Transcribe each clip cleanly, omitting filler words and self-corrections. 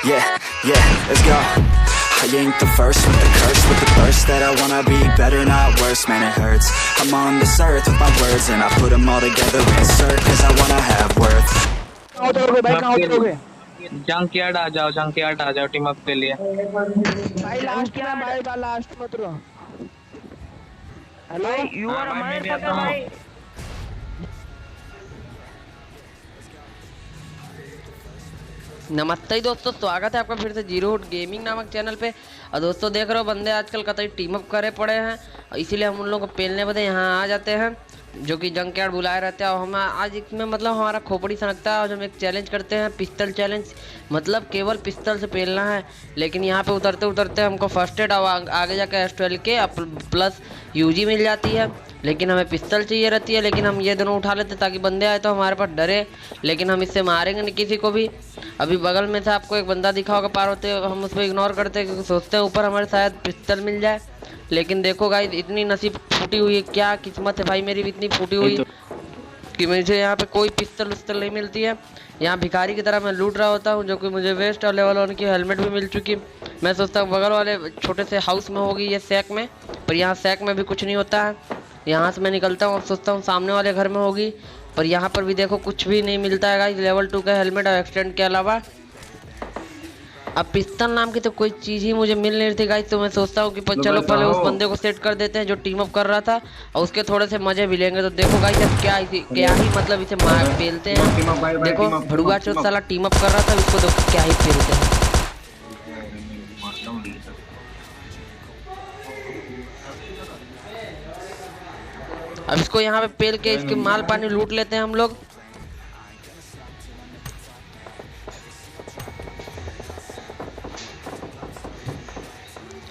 Yeah, yeah, let's go. I ain't the first with the curse, with the burst that I wanna be better, not worse, man it hurts. I'm on this earth with my words and I put them all together, insert, cause I wanna have worth. Junk yard आ जाओ team up के लिए। भाई last में भाई last मत रहो। Hello you are मैं भी हमारे आता हूँ। भाई। नमस्ते दोस्तों, स्वागत है आपका फिर से जीरो हुड गेमिंग नामक चैनल पे। और दोस्तों देख रहे हो बंदे आजकल कतई टीम अप करे पड़े हैं, इसीलिए हम उन लोगों को पेलने बदे यहाँ आ जाते हैं, जो कि जंक यार्ड बुलाए रहते हैं। और हम आज इसमें मतलब हमारा खोपड़ी सनकता है और हम एक चैलेंज करते हैं, पिस्टल चैलेंज। मतलब केवल पिस्टल से पेलना है, लेकिन यहाँ पे उतरते उतरते हमको फर्स्ट एड और आगे जाकर एस्ट्रेल के प्लस यूजी मिल जाती है। लेकिन हमें पिस्टल चाहिए रहती है, लेकिन हम ये दोनों उठा लेते ताकि बंदे आए तो हमारे पास डरे, लेकिन हम इससे मारेंगे नहीं किसी को भी। अभी बगल में से आपको एक बंदा दिखा होगा पार होते, हम उस पर इग्नोर करते हैं क्योंकि सोचते हैं ऊपर हमारे शायद पिस्टल मिल जाए। लेकिन देखो गाइस, इतनी नसीब फूटी हुई है, क्या किस्मत है भाई मेरी भी इतनी फूटी हुई कि मुझे यहाँ पे कोई पिस्टल उस्तल नहीं मिलती है। यहाँ भिखारी की तरह मैं लूट रहा होता हूँ, जो कि मुझे वेस्ट और लेवल 1 की हेलमेट भी मिल चुकी। मैं सोचता हूँ बगल वाले छोटे से हाउस में होगी ये सैक में, पर यहाँ सैक में भी कुछ नहीं होता है। यहाँ से मैं निकलता हूँ और सोचता हूँ सामने वाले घर में होगी, पर यहाँ पर भी देखो कुछ भी नहीं मिलता है गाइस, लेवल 2 का हेलमेट और एक्सटेंड के अलावा। अब पिस्टल नाम की तो कोई चीज़ ही मुझे मिल नहीं रही थी गाइस, तो मैं सोचता हूँ कि चलो पहले उस बंदे को सेट कर देते हैं जो टीम अप कर रहा था, और उसके थोड़े से मजे भी लेंगे। तो देखो गाइस अब क्या ही मतलब इसे मार पेलते हैं। देखो भड़ुआ चोट साला टीम अप कर रहा था, उसको देखो क्या ही पेलते हैं। अब इसको यहाँ पे पेल के इसके माल पानी लूट लेते हैं हम लोग।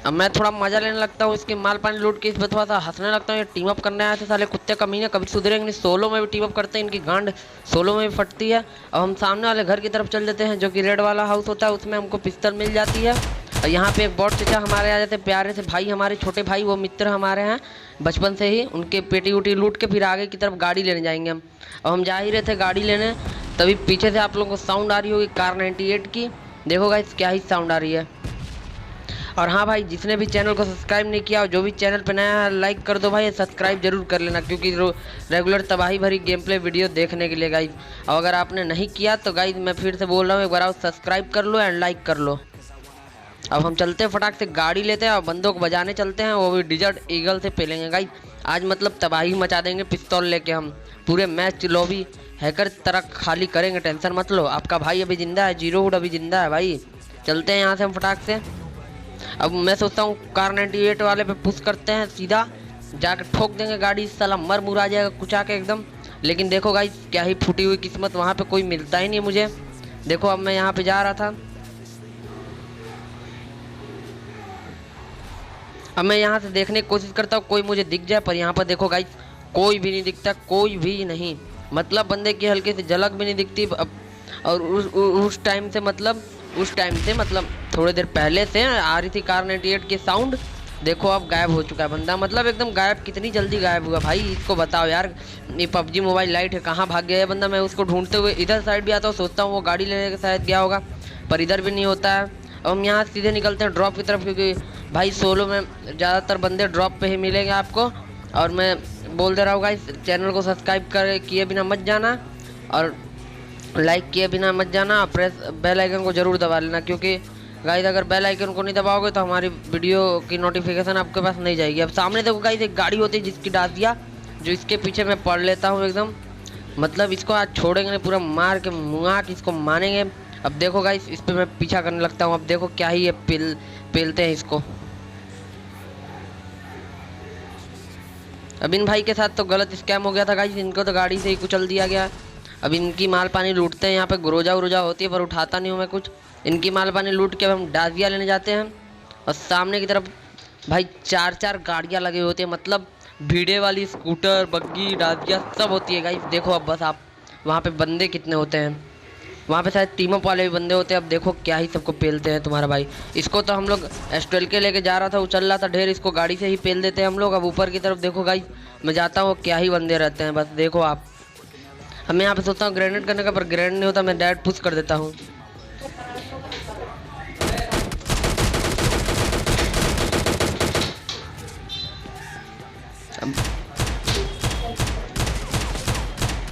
अब मैं थोड़ा मजा लेने लगता हूँ इसके माल पानी लूट के, इस पर थोड़ा सा हंसने लगता हूँ। ये टीम अप करने आए थे साले कुत्ते कमीने, कभी सुधरेंगे नहीं। सोलो में भी टीम अप करते हैं, इनकी गांड सोलो में भी फटती है। अब हम सामने वाले घर की तरफ चल देते हैं, जो कि रेड वाला हाउस होता है, उसमें हमको पिस्टल मिल जाती है। और यहाँ पे एक बॉट चचा हमारे आ जाते हैं, प्यारे से भाई, हमारे छोटे भाई, वो मित्र हमारे हैं बचपन से ही। उनके पेटी उटी लूट के फिर आगे की तरफ गाड़ी लेने जाएंगे हम। और हम जा ही रहे थे गाड़ी लेने, तभी पीछे से आप लोगों को साउंड आ रही होगी कार 98 की। देखो गाइस क्या ही साउंड आ रही है। और हाँ भाई, जिसने भी चैनल को सब्सक्राइब नहीं किया और जो भी चैनल पे नया है लाइक कर दो भाई, सब्सक्राइब जरूर कर लेना, क्योंकि रेगुलर तबाही भरी गेम प्ले वीडियो देखने के लिए गाइज। और अगर आपने नहीं किया तो गाइज मैं फिर से बोल रहा हूँ, एक बार आप सब्सक्राइब कर लो एंड लाइक कर लो। अब हम चलते हैं फटाक से गाड़ी लेते हैं और बंदों को बजाने चलते हैं, वो भी डिजर्ट ईगल से पेलेंगे गाइज। आज मतलब तबाही मचा देंगे पिस्तौल लेके, हम पूरे मैच लॉबी हैकर तरह खाली करेंगे, टेंशन मत लो। आपका भाई अभी जिंदा है, जीरो हुड अभी जिंदा है भाई। चलते हैं यहाँ से हम फटाक से। अब मैं सोचता हूँ कार 98 वाले पे पुश करते हैं, सीधा जाकर ठोक देंगे गाड़ी, साला मर मुर आ जाएगा कुचा के एकदम। लेकिन देखो गाइस क्या ही फूटी हुई किस्मत, वहाँ पे कोई मिलता ही नहीं मुझे। देखो अब मैं यहाँ पे जा रहा था, अब मैं यहाँ से देखने की कोशिश करता हूँ कोई मुझे दिख जाए, पर यहाँ पर देखो गाइस कोई भी नहीं दिखता, कोई भी नहीं। मतलब बंदे की हल्के से झलक भी नहीं दिखती। और उस टाइम से मतलब थोड़ी देर पहले से आ रही थी कार 98 की साउंड। देखो अब गायब हो चुका है बंदा, मतलब एकदम गायब। कितनी जल्दी गायब हुआ भाई, इसको बताओ यार। ये PUBG मोबाइल लाइट है, कहाँ भाग गया है बंदा। मैं उसको ढूंढते हुए इधर साइड भी आता हूँ, सोचता हूँ वो गाड़ी लेने के शायद गया होगा, पर इधर भी नहीं होता है। अब हम यहाँ सीधे निकलते हैं ड्रॉप की तरफ, क्योंकि भाई सोलो में ज़्यादातर बंदे ड्रॉप पे ही मिलेंगे आपको। और मैं बोल दे रहा हूँ गाइस, चैनल को सब्सक्राइब कर किए बिना मत जाना और लाइक किए बिना मत जाना, और प्रेस बेल आइकन को ज़रूर दबा लेना, क्योंकि गाइस अगर बेल आइकन को नहीं दबाओगे तो हमारी वीडियो की नोटिफिकेशन आपके पास नहीं जाएगी। अब सामने देखो गाइस एक गाड़ी होती है जिसकी डासिया, जो इसके पीछे मैं पढ़ लेता हूँ एकदम। मतलब इसको आज छोड़ेंगे नहीं, पूरा मार के मुँगा के इसको मारेंगे। अब देखो गाइस इस पर मैं पीछा करने लगता हूँ। अब देखो क्या ही ये पेलते हैं इसको। अब इन भाई के साथ तो गलत स्कैम हो गया था गाइस, इनको तो गाड़ी से ही कुचल दिया गया। अब इनकी माल पानी लूटते हैं, यहाँ पे गुरोजा उरोजा होती है पर उठाता नहीं हूँ मैं कुछ। इनकी माल पानी लूट के अब हम डाजिया लेने जाते हैं। और सामने की तरफ भाई 4-4 गाड़ियाँ लगी होती है, मतलब भीड़े वाली स्कूटर, बग्गी, डाजिया सब होती है गाइस। देखो अब बस आप वहाँ पे बंदे कितने होते हैं, वहाँ पे शायद टीम अप वाले भी बंदे होते हैं। अब देखो क्या ही सबको पेलते हैं तुम्हारा भाई। इसको तो हम लोग एस्ट्रेल के लेके जा रहा था, उछल रहा था ढेर, इसको गाड़ी से ही पेल देते हैं हम लोग। अब ऊपर की तरफ देखो गाइस मैं जाता हूँ, क्या ही बंदे रहते हैं बस देखो आप। हमें यहाँ पे सोचता हूँ ग्रेनेड करने का, पर ग्रेनेड नहीं होता, मैं डायरेक्ट पुश कर देता हूँ।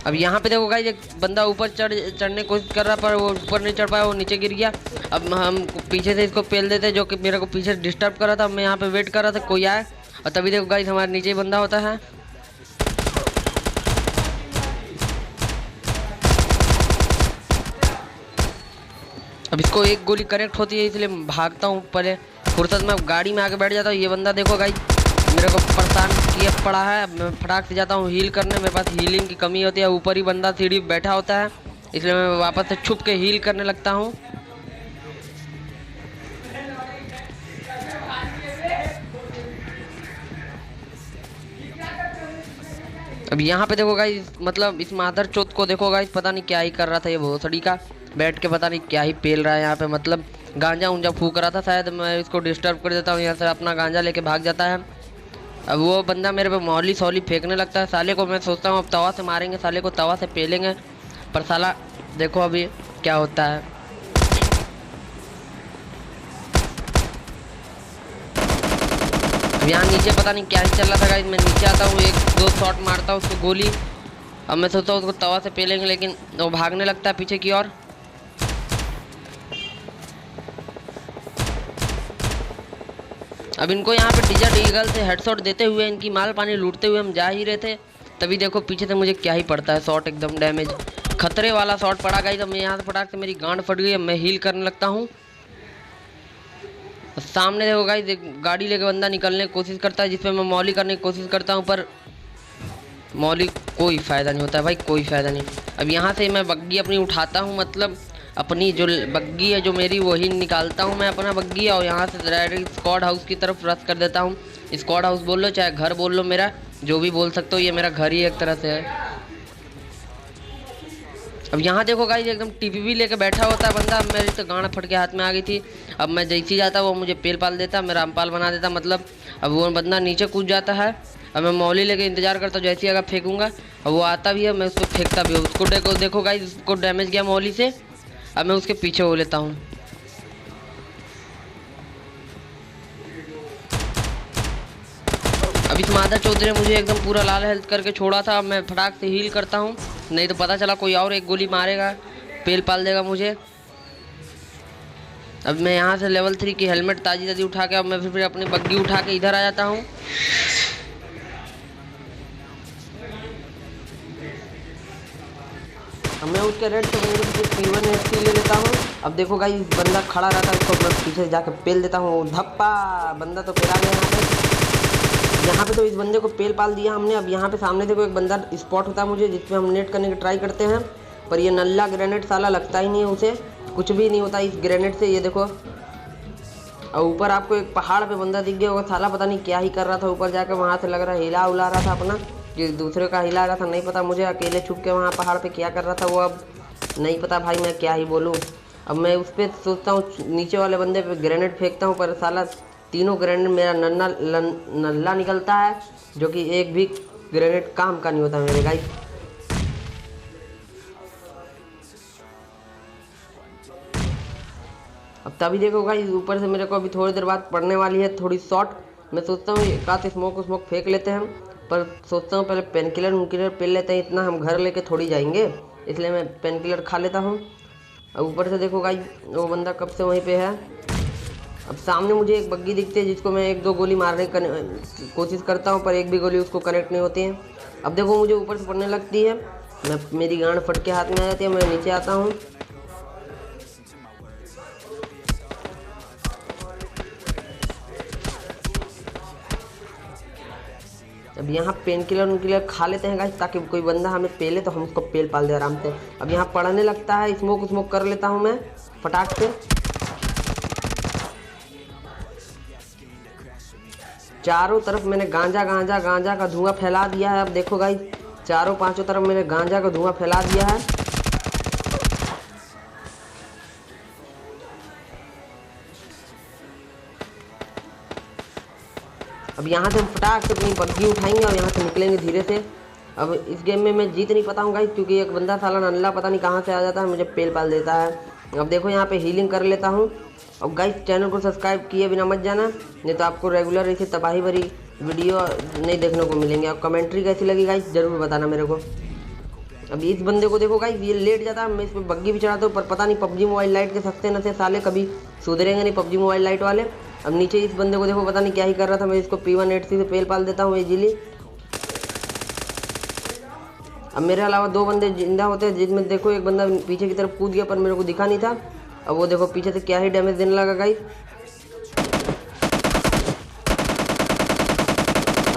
अब यहाँ पे देखो गाइस, एक बंदा ऊपर चढ़ने की कोशिश कर रहा पर वो ऊपर नहीं चढ़ पाया, वो नीचे गिर गया। अब हम पीछे से इसको पेल देते, जो कि मेरे को पीछे डिस्टर्ब कर रहा था। मैं यहाँ पे वेट कर रहा था कोई आए, और तभी देखो गाइस हमारे नीचे ही बंदा होता है। अब इसको एक गोली कनेक्ट होती है, इसलिए भागता हूँ पहले फुर्सत में, गाड़ी में आके बैठ जाता हूँ। ये बंदा देखो गाइस मेरे को परेशान किए पड़ा है। अब मैं फटाक से जाता हूँ हील करने, मेरे पास हीलिंग की कमी होती है। ऊपर ही बंदा सीढ़ी बैठा होता है, इसलिए मैं वापस से छुप के हील करने लगता हूँ। अब यहाँ पे देखो गाइस, मतलब इस मादर चौथ को देखो गाइस, पता नहीं क्या ही कर रहा था ये भोसड़ी का, बैठ के पता नहीं क्या ही पेल रहा है यहाँ पे। मतलब गांजा उंजा फूक रहा था शायद, मैं इसको डिस्टर्ब कर देता हूँ, यहाँ से अपना गांजा लेके भाग जाता है। अब वो बंदा मेरे पे मौली सौली फेंकने लगता है। साले को मैं सोचता हूँ अब तवा से मारेंगे, साले को तवा से पेलेंगे, पर साला देखो अभी क्या होता है। अब यहाँ नीचे पता नहीं क्या ही चल रहा था गाइस। मैं नीचे आता हूँ, एक दो शॉट मारता हूँ उसको गोली। अब मैं सोचता हूँ उसको तवा से पेलेंगे, लेकिन वो भागने लगता है पीछे की ओर। अब इनको यहाँ पे डिजर्ट ईगल से हेडशॉट देते हुए, इनकी माल पानी लूटते हुए हम जा ही रहे थे, तभी देखो पीछे से मुझे क्या ही पड़ता है शॉट, एकदम डैमेज खतरे वाला शॉट पड़ा गाइस। अब मैं यहाँ से फटाक से मेरी गांड फट गई। अब मैं हील करने लगता हूँ। सामने देखो गाइस एक गाड़ी लेके बंदा निकलने की कोशिश करता है, जिसपे मैं मौली करने की कोशिश करता हूँ, पर मौली कोई फ़ायदा नहीं होता है भाई, कोई फ़ायदा नहीं। अब यहाँ से मैं बग्गी अपनी उठाता हूँ, मतलब अपनी जो बग्गी है जो मेरी, वही निकालता हूँ मैं अपना बग्गी, और यहाँ से डायरेक्ट स्क्वाड हाउस की तरफ रश कर देता हूँ। स्क्वाड हाउस बोल लो चाहे घर बोल लो, मेरा जो भी बोल सकते हो, ये मेरा घर ही एक तरह से है। अब यहाँ देखो गाइस एकदम टीपीवी लेके बैठा होता है बंदा। अब मेरी तो गांड फट के हाथ में आ गई थी। अब मैं जैसी जाता वो मुझे पेल पाल देता, मैं रामपाल बना देता मतलब। अब वो बंदा नीचे कूद जाता है। अब मैं मौली लेके इंतजार करता हूँ, जैसे ही अगर फेंकूंगा अब वो आता भी है, मैं उसको फेंकता भी हूँ। उसको देखो गाइस, उसको डैमेज गया मौली से। अब मैं उसके पीछे हो लेता हूँ। अब इस मादा चौधरी ने मुझे एकदम पूरा लाल हेल्थ करके छोड़ा था। अब मैं फटाक से हील करता हूँ, नहीं तो पता चला कोई और एक गोली मारेगा, पेल पाल देगा मुझे। अब मैं यहाँ से लेवल 3 की हेलमेट ताजी उठा के, अब मैं फिर अपनी बग्गी उठा के इधर आ जाता हूँ। अब मैं उसके रेड से P1 HP ले लेता हूँ। अब देखो गाइस बंदा खड़ा रहता है, उसको मैं पीछे जाके पेल देता हूँ, धप्पा, बंदा तो पेला गया यहाँ पे तो इस बंदे को पेल पाल दिया हमने। अब यहाँ पे सामने देखो एक बंदा स्पॉट होता है मुझे, जिसमें हम नेट करने की ट्राई करते हैं, पर ये नल्ला ग्रेनेड साला लगता ही नहीं है, उसे कुछ भी नहीं होता इस ग्रेनेड से। ये देखो, और ऊपर आपको एक पहाड़ पे बंदा दिख गया होगा, साला पता नहीं क्या ही कर रहा था ऊपर जाकर, वहाँ से लग रहा है हिला उला रहा था अपना, कि दूसरे का हिला रहा था, नहीं पता मुझे। अकेले छुप के वहाँ पहाड़ पे क्या कर रहा था वो, अब नहीं पता भाई, मैं क्या ही बोलूँ। अब मैं उस पर सोचता हूँ, नीचे वाले बंदे पे ग्रेनेड फेंकता हूँ, पर साला तीनों ग्रेनेड मेरा नल्ला निकलता है, जो कि एक भी ग्रेनेड काम का नहीं होता मेरे गाइस। अब तभी देखो गाइस ऊपर से मेरे को अभी थोड़ी देर बाद पड़ने वाली है थोड़ी शॉट। मैं सोचता हूँ एक आध स्मोक फेंक लेते हैं, पर सोचता हूँ पहले पेन किलर पेल लेते हैं, इतना हम घर लेके थोड़ी जाएंगे, इसलिए मैं पेन किलर खा लेता हूँ। अब ऊपर से देखो गाइस वो बंदा कब से वहीं पे है। अब सामने मुझे एक बग्गी दिखती है, जिसको मैं एक दो गोली मारने की कोशिश करता हूँ, पर एक भी गोली उसको कनेक्ट नहीं होती है। अब देखो मुझे ऊपर से पड़ने लगती है, मेरी गांड फट के हाथ में आ जाती है, मैं नीचे आता हूँ। अब यहाँ पेन किलर खा लेते हैं गाइस, ताकि कोई बंदा हमें पेले तो हम उसको पेल पाल दे आराम से। अब यहाँ पड़ने लगता है, स्मोक कर लेता हूँ मैं फटाक से। चारों तरफ मैंने गांजा का धुआं फैला दिया है। अब देखो गाइस चारों पांचों तरफ मैंने गांजा का धुआं फैला दिया है। अब यहाँ से हम फटाक से अपनी बग्गी उठाएंगे और यहाँ से निकलेंगे धीरे से। अब इस गेम में मैं जीत नहीं पाता हूँ गाइस, क्योंकि एक बंदा साला नल्ला पता नहीं कहाँ से आ जाता है, मुझे पेल पाल देता है। अब देखो यहाँ पे हीलिंग कर लेता हूँ। अब गाइस चैनल को सब्सक्राइब किए बिना मत जाना, नहीं तो आपको रेगुलर ऐसे तबाही भरी वीडियो नहीं देखने को मिलेंगे। अब कमेंट्री कैसी लगी गाइस ज़रूर बताना मेरे को। अभी इस बंदे को देखो गाइस, ये लेट जाता है, मैं इस पर बग्गी भी चढ़ाता हूँ, पर पता नहीं पबजी मोबाइल लाइट के सस्ते न थे साले, कभी सुधरेंगे नहीं पबजी मोबाइल लाइट वाले। अब नीचे इस बंदे को देखो, पता नहीं क्या ही कर रहा था। मैं इसको P180 से पेल पाल देता हूँ इजीली। अब मेरे अलावा 2 बंदे जिंदा होते हैं, जिसमें देखो एक बंदा पीछे की तरफ कूद गया पर मेरे को दिखा नहीं था। अब वो देखो पीछे से क्या ही डैमेज देने लगा गाइस।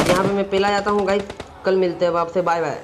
यहाँ पे मैं पेला जाता हूँ गाइस, कल मिलते हैं अब आपसे, बाय बाय।